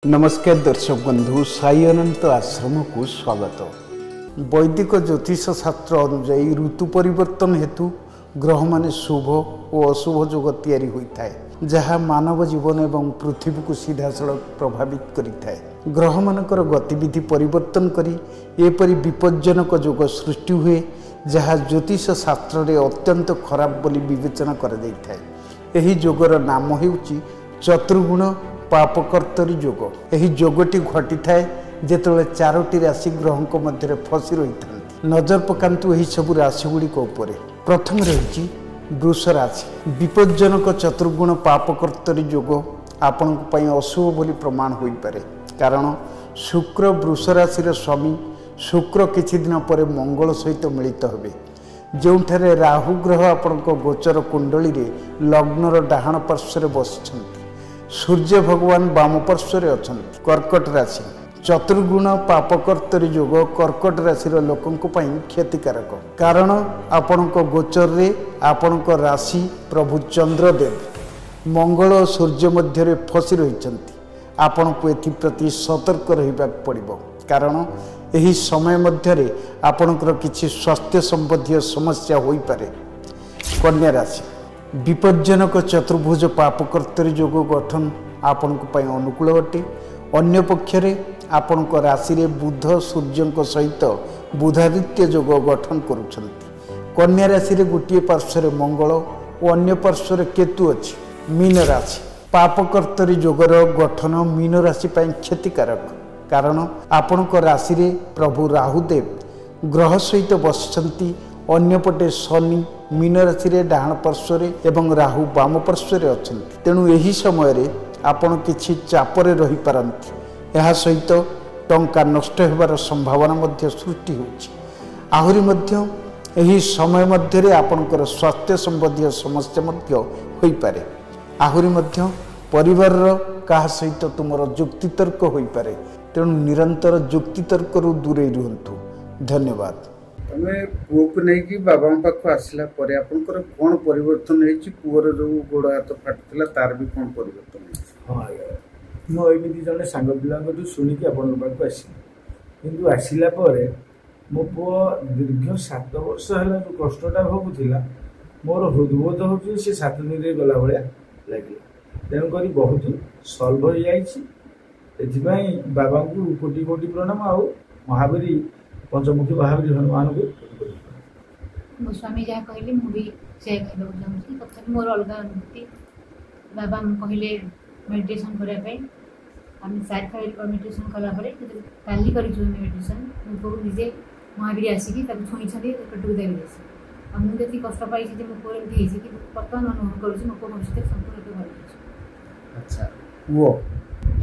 नमस्कार दर्शक बंधु साई अनंत आश्रम को स्वागत। वैदिक ज्योतिष शास्त्र अनुजाई ऋतु परिवर्तन हेतु ग्रह माने शुभ और अशुभ जोग तैयारी होता है जहाँ मानव जीवन एवं पृथ्वी को सीधा सड़क प्रभावित करिथाए। ग्रह मानकर गतिविधि परिवर्तन करी एपरि विपज्जनक जोग सृष्टि हुए जहाँ ज्योतिष शास्त्र रे अत्यंत खराब बोली विवेचना करा जायथाए। एही जोगर नाम हेउची चतुर्गुण पापकर्तरी जोग। यही जोगटी घटी थाए जेतले चारोटी राशि ग्रहों मध्य फसी रही था। नजर पकांतु यही सब राशि गुड़िक उपरे। प्रथम रही वृष राशि। विपज्जनक चतुर्गुण पापकर्तरी जोग आपण अशुभ बोली प्रमाण हो पारे, कारण शुक्र वृष राशि स्वामी शुक्र किछि दिन पर मंगल सहित मिलित हेबे, जोठारे राहु ग्रह आपण गोचर कुंडली रे लग्नर डाहाण पार्श्व बसिछन्ति। सूर्य भगवान वाम पार्श्व अच्छा। कर्कट राशि। चतुर्गुण पापकर्तरी जोग कर्कट राशि लोकों क्षतिकारक, कारण आपण गोचर रे आपण राशि प्रभु चंद्रदेव मंगल और सूर्य मध्य फसी रही। आपण को एप्रति सतर्क रहा पड़ो, कारण यही समय मध्य आपणकर किसी स्वास्थ्य संबंधी समस्या हो पारे। कन्या राशि। विपज्जनक चतुर्भुज पापकर्तरी जोग गठन आपण अनुकूल अटे। अन्य पक्षरे आपण राशि रे बुध सूर्य सहित बुधादित्य जोग गठन करुछन्ति। कन्या राशि रे गोटे पार्श्व मंगल और अन्य पार्श्व केतु अच्छी। मीन राशि। पापकर्तरी जोगर गठन मीन राशि क्षतिकारक, कारण आपण राशि रे प्रभु राहुदेव ग्रह सहित बसिछन्ति। अन्यपटे शनि मीन राशि रे डाहाण पार्श्व एवं राहु वाम पार्श्व अछन्ति। तेणु यही समय रे आपण किछि चापरे रही पारंती। यह सहित टंका नष्ट होबार संभावना मध्य सृष्टि होछि। आहुरी मध्य यही समय मध्य रे आपणकर स्वास्थ्य संबंधी समस्या मध्य होई पारे। आहुरी मध्य परिवार कहा सहित तुमर जुक्तितर्क होई पारे। तेणु निरंतर जुक्तितर्क रु दूरे रुहंतु। धन्यवाद। तमे पुओ को नहीं बाबा पाख आसला परे आपनकर कोन परिवर्तन हेछि? पुओर जो गोड़ हाथ फाटुला तार भी कोन परिवर्तन हेछि? हाँ मो एमिति जने सांग पिला को सुनी कि आपन पाख आसी, किंतु आसिला परे मो पुओ दीर्घ 7 वर्ष हला जो कष्टटा भोगुथिला मोर हृदबोध होछि से 7 दिन रे गला भलिया लागिला। तेणु करी बहुत सॉल्व हो जाइछि। एथिबाई बाबा को कोटि कोटि प्रणाम। आ महावीरी पंचमुखी महावीर हनुमान को मो स्वामी जहाँ कहले मुझे से कहूँ तथा मोर अलग अनुभूति। बाबा कहले मेडिटेशन करने आम 4 खाली मेडिटेशन कलापर काली कर मेडिटेशन मुझे निजे महावीर आसिकी छुई पेटू देवी आसी मुझे कष्ट पाई मो पुओ एमती कि बर्तमान अनुभव करुँच मो पुओ भविष्य संपूर्ण भल। अच्छा वो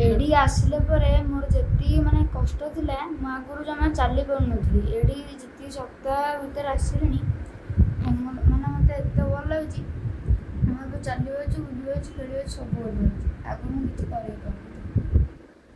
एडी आसिले परे मोर जेती माने कष्ट थिला मो आगुरु जमा चाली पाउनथली। एडी जेती सप्ताह भीतर आसिलिनी माने मते एते भल लागछि। मो चालियो छु बुलियो छु खेलियो सब भल लागछि। आगु मु किछ करे